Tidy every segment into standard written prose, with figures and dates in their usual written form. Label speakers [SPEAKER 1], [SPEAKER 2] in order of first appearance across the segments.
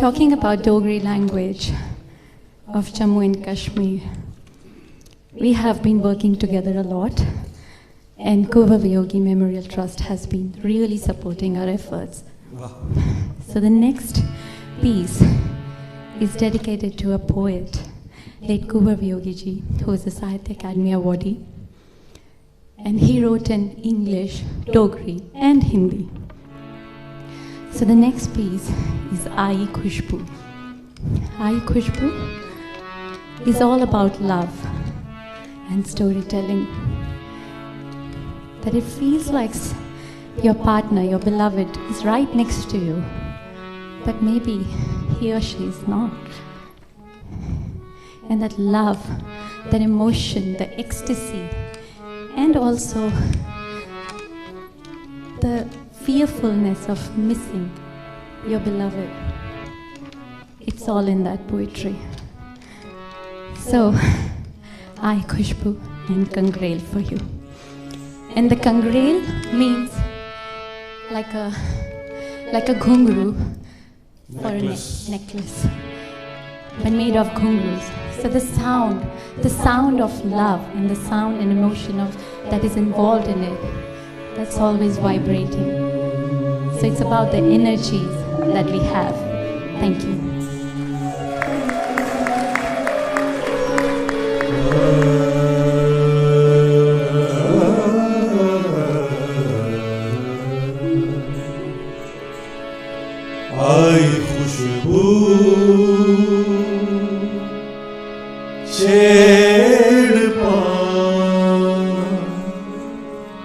[SPEAKER 1] talking about Dogri language of Jammu and Kashmir, we have been working together a lot, and Kunwar Viyogi Memorial Trust has been really supporting our efforts.
[SPEAKER 2] Wow.
[SPEAKER 1] So the next piece is dedicated to a poet, late Kunwar Viyogi ji, who is a Sahitya Academy awardee, and he wrote in English, Dogri, and Hindi. So the next piece is Aayi Khushbu. Aayi Khushbu is all about love and storytelling. That it feels like your partner, your beloved, is right next to you, but maybe he or she is not. And that love, that emotion, the ecstasy, and also the fearfulness of missing your beloved, it's all in that poetry. So, Aayi Khushbu and Kangrel for you. And the Kangrel means like a ghungru for a necklace, but made of ghungrus. So the sound of love and the sound and emotion of that is involved in it, that's always vibrating. So it's about the energies that we have. Thank you.
[SPEAKER 2] Aayi khushbu chhed paan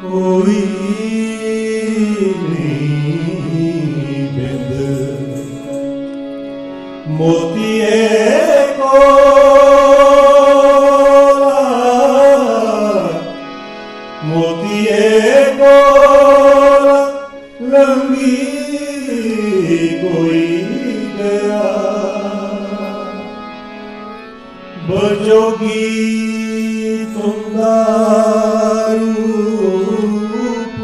[SPEAKER 2] koi nahi bind motiye ko langi koi gaya bajogi tumda roop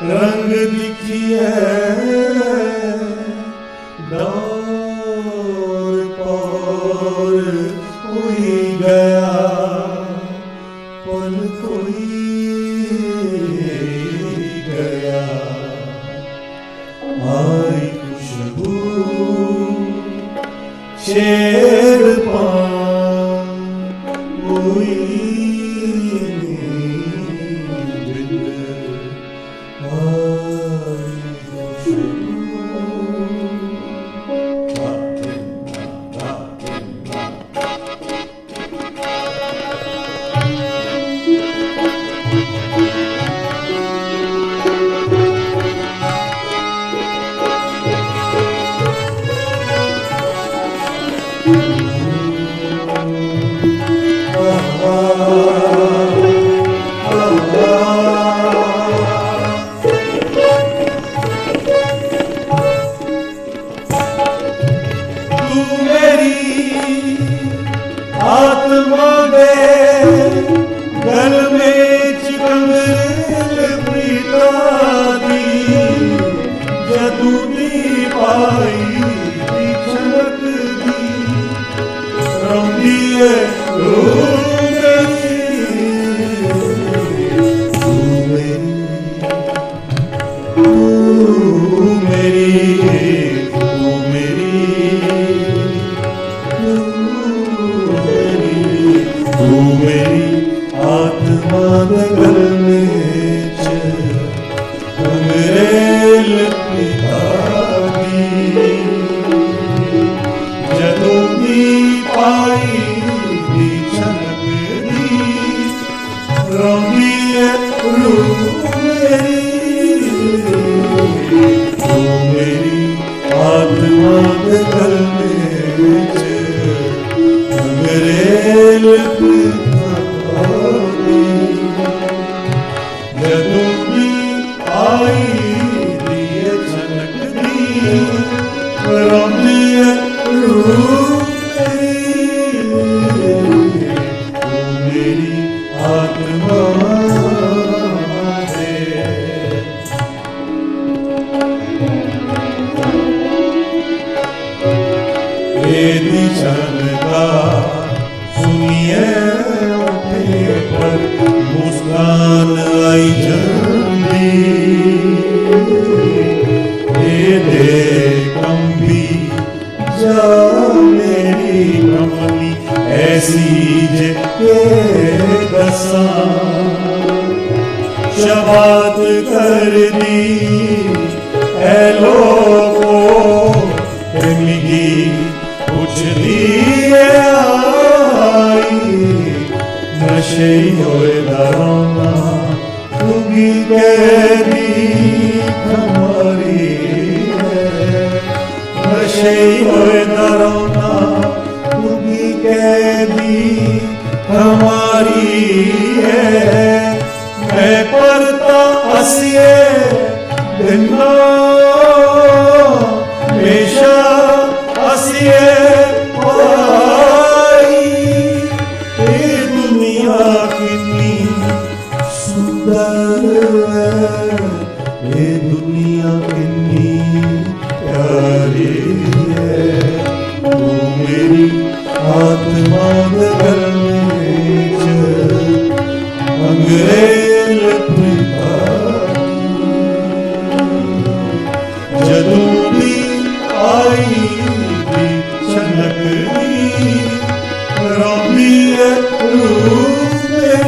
[SPEAKER 2] rang dikhiye dar par koi gaya pal koi gaya Aayi khushbu chhed paan koi nahi bind Aayi khushbu आत्मा में गल में चिकंगल प्रीता दी जदू दी पाई दी छलक दी रौंदी है तू मेरी आत्मा गल में कंगरेल पिता दी जदों दी पाई दी छलक दी रौंदी है तू मेरी आत्मा गल में कंगरेल पिता दी जदों दी आई दी छलक दी रौंदी है तू मेरी आत्मा है मेरी छनका सुनिए उठे पर मुस्कान आई जल्दी दे कंबी जा मेरी कमली ऐसी जे के दसा शबात कर दी ए लोगो मिगी कुछ दिए आई नशे होए दरोना तुगी कहदी हमारी नशे होए दरोना तुगी कहदी हमारी है मैं परता हसिए दिना हमेशा हसिए पाई ये दुनिया कितनी सुंदर है ये दुनिया कितनी प्यारी है तू मेरी आत्मा घर में अंग्रेज पिता जदों दी आई दी छनक दी रोंदी है रूह मेरी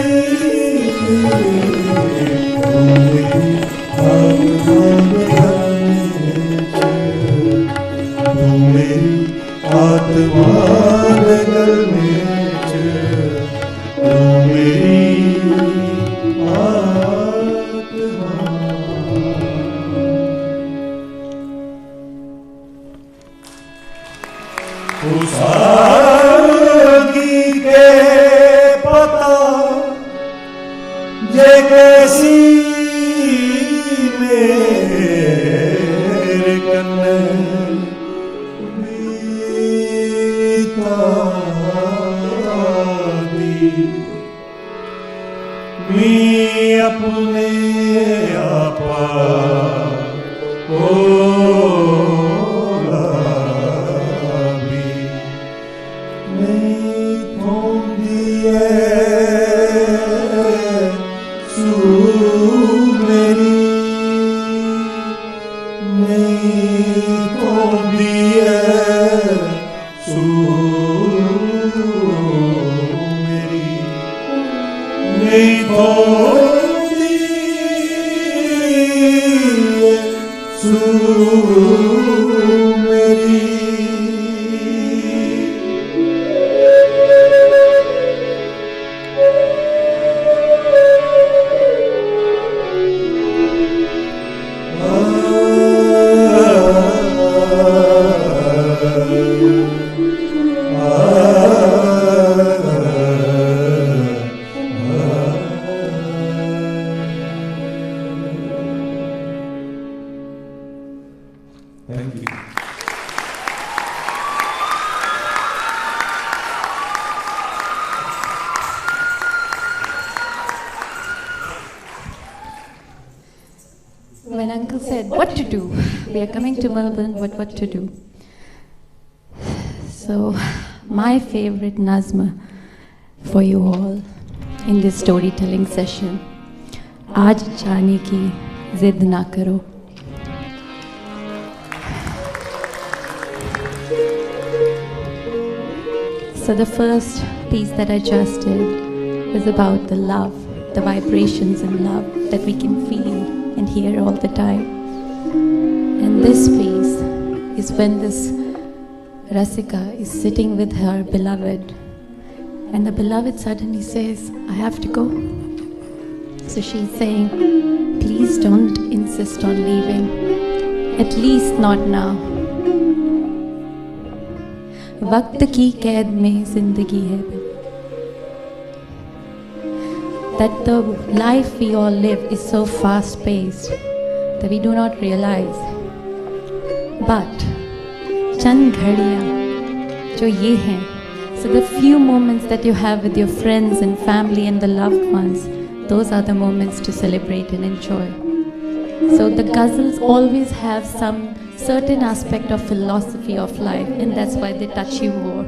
[SPEAKER 2] तू मेरी आत्मा घर में तू मेरी आत्मा उसागी के पता जे कैसी मेरे कन्ने बीता दी मैं अपने आपा को
[SPEAKER 1] When Uncle said what to do, we are coming to Melbourne, what to do. So, my favorite nazma for you all in this storytelling session. आज जाने की जिद ना करो. So the first piece that I just did was about the love, the vibrations in love that we can feel and hear all the time. And this piece is when this Rasika is sitting with her beloved, and the beloved suddenly says, I have to go. So she's saying, please don't insist on leaving, at least not now. वक्त की कैद में जिंदगी है. That the life we all live is so fast-paced that we do not realize. But चंद घड़ियाँ जो ये हैं, so the few moments that you have with your friends and family and the loved ones, those are the moments to celebrate and enjoy. So the ghazals always have some certain aspect of philosophy of life, and that's why they touch you more.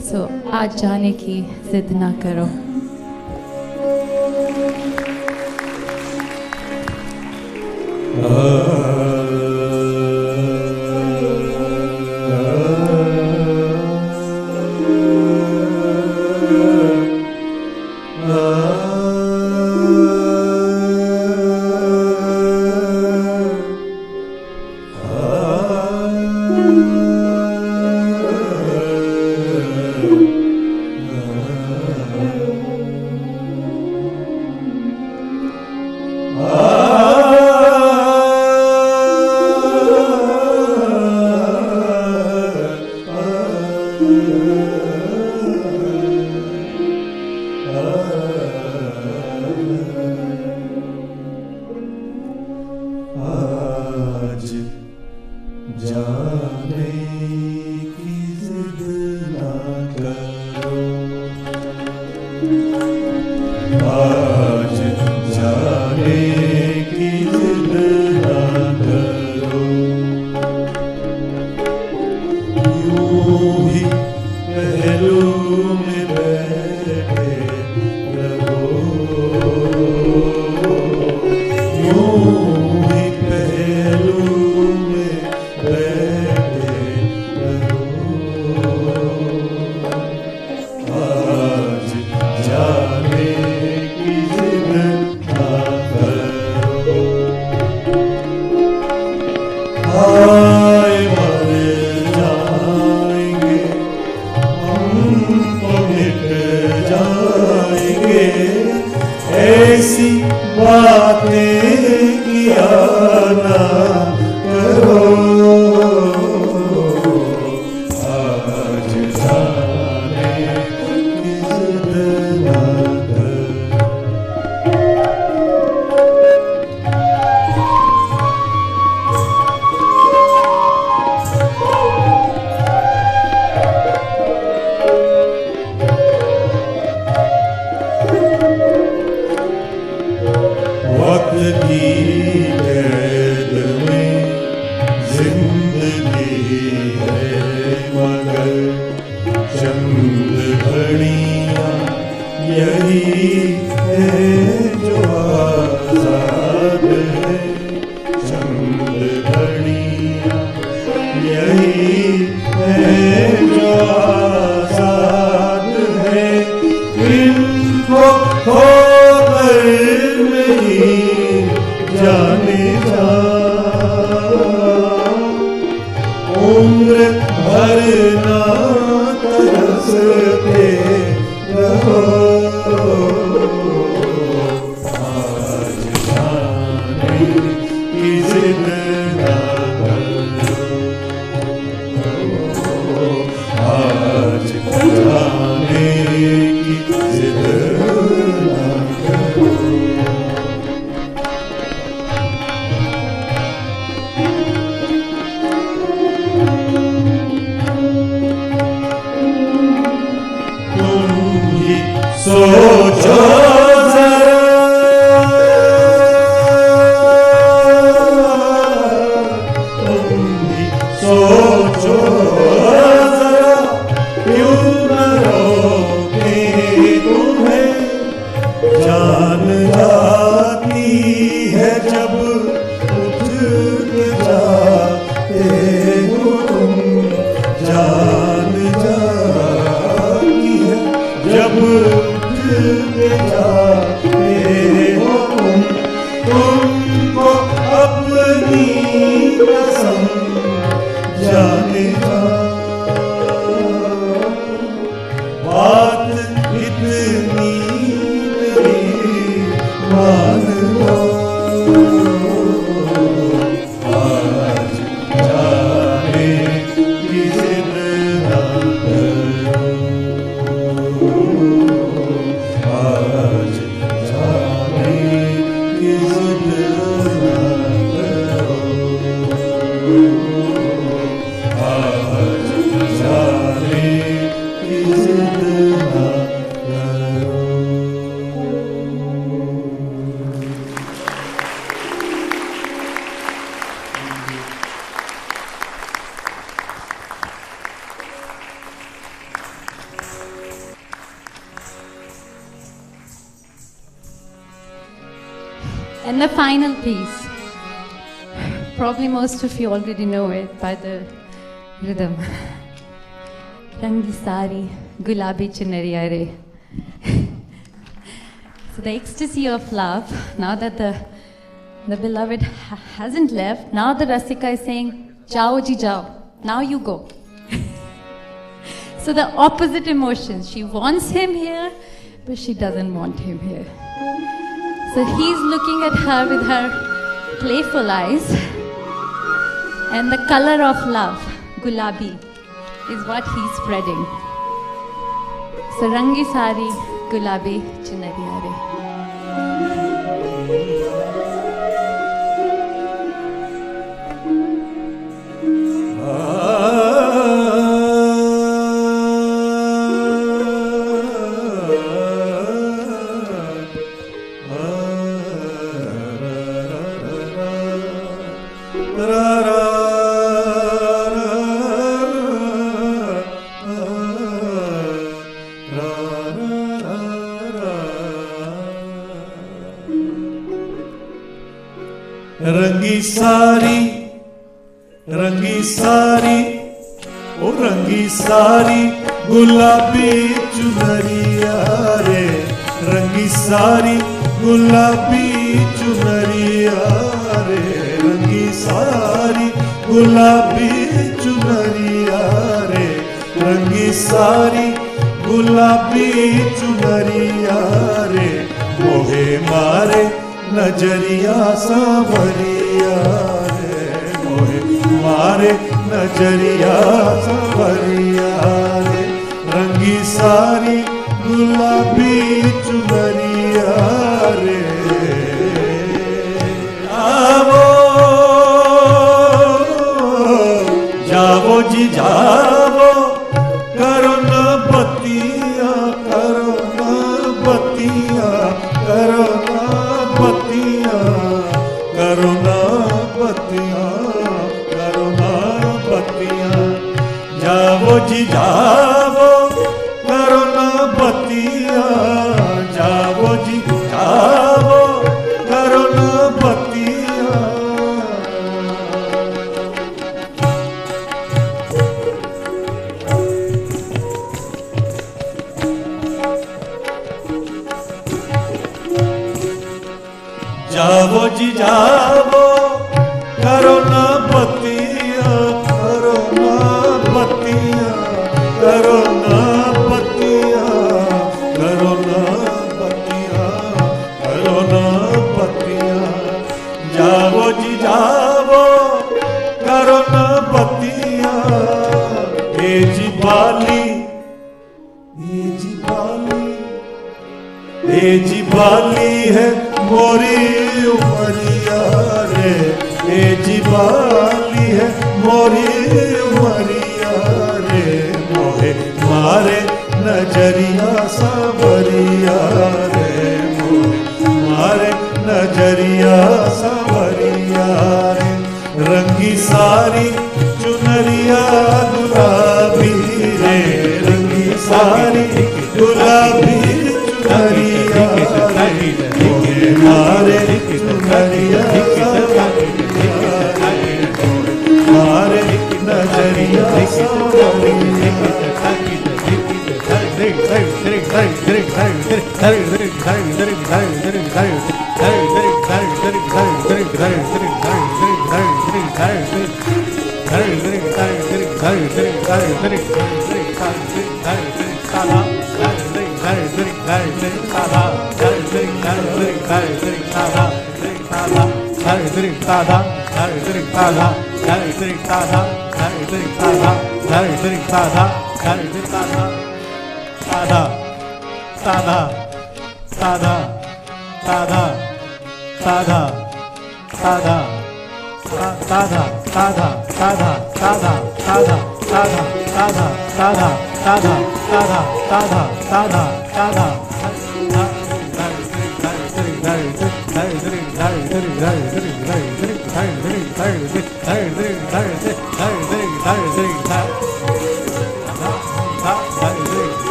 [SPEAKER 1] So आज जाने की जिद ना करो.
[SPEAKER 2] जब
[SPEAKER 1] And the final piece, probably most of you already know it by the rhythm. Rangi sari, gulabi chunariya re. So the ecstasy of love, now that the beloved hasn't left, now the Rasika is saying, Jao ji jao, now you go. So the opposite emotions, she wants him here, but she doesn't want him here. So he's looking at her with her playful eyes, and the color of love, gulabi, is what he's spreading. So rangi sari, gulabi chunariya re.
[SPEAKER 2] रंगी सारी ओ रंगी सारी गुलाबी चुनरिया रे रंगी सारी गुलाबी चुनरिया रे रंगी सारी गुलाबी चुनरिया रे रंगी सारी गुलाबी चुनरिया रे मोहे मारे नजरिया सांवरिया रे मोहे मारे नजरिया सांवरिया रे रंगी सारी गुलाबी चुनरिया रे आवो जावो जी जावो करो ना बतिया करो ना बतिया करो ना बतिया करो ना बतिया करो ना बतिया जावो जी जावो करो ना बतिया जावो जी जावो करो ना बतिया जावो जी जावो करो ना बतिया करो ना बतिया करो ना बतिया करो ना बतिया करो ना बतिया जावो जी जावो करो ना बतिया ए जी बाली ए जी बाली ए जी बाली है मोरी उमरिया रे ए जी बाली है मोरी उमरिया रे मोहे मारे नजरिया सांवरिया रे मोहे मारे नजरिया सांवरिया रे रंगी सारी चुनरिया गुलाबी रे रंगी सारी गुलाबी चुनरिया रे मारे चुनरिया मारे नजरिया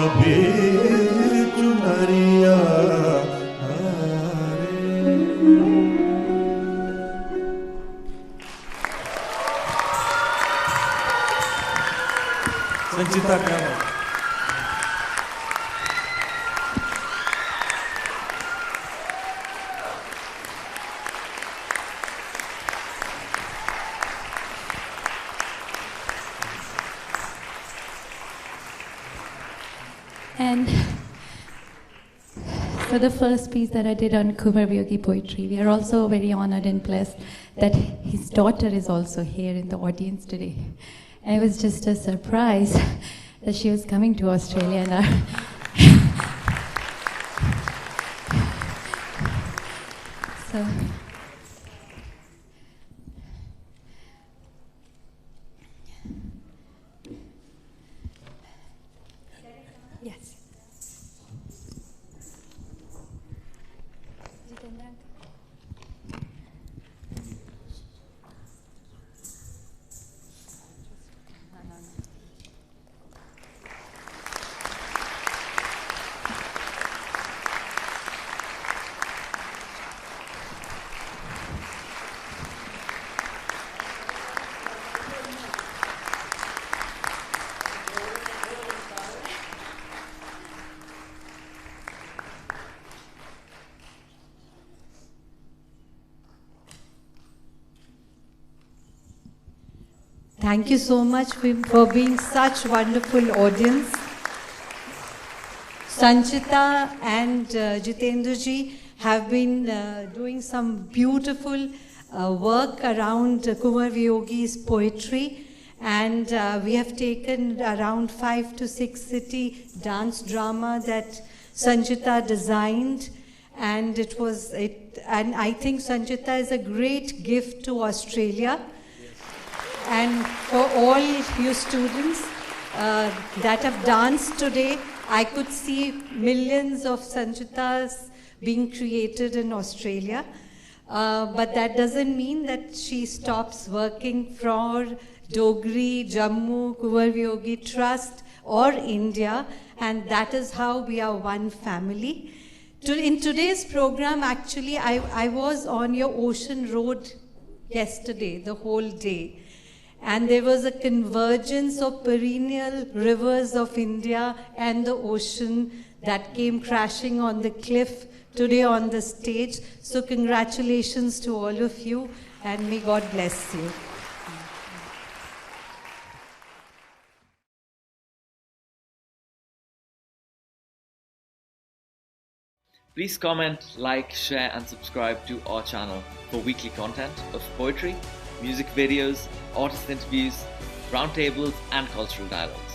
[SPEAKER 2] गुलाबी चुनरिया संचिता क्या बात।
[SPEAKER 1] And for the first piece that I did on Kunwar Viyogi poetry, we are also very honored and blessed that his daughter is also here in the audience today. And it was just a surprise that she was coming to Australia. And so, yes.
[SPEAKER 3] Thank you so much for being such wonderful audience. Sanchita and Jitendraji have been doing some beautiful work around Kunwar Viyogi's poetry, and we have taken around 5 to 6 city dance drama that Sanchita designed, and and I think Sanchita is a great gift to Australia. And for all you students that have danced today, I could see millions of Sanchitas being created in Australia. But that doesn't mean that she stops working for Dogri, Jammu, Kunwar Viyogi Trust or India. And that is how we are one family. In today's program, actually, I was on your Ocean Road yesterday, the whole day. And there was a convergence of perennial rivers of India and the ocean that came crashing on the cliff today on the stage. So congratulations to all of you, and may God bless you.
[SPEAKER 4] Please comment, like, share and subscribe to our channel for weekly content of poetry, music videos, artist interviews, roundtables and cultural dialogue.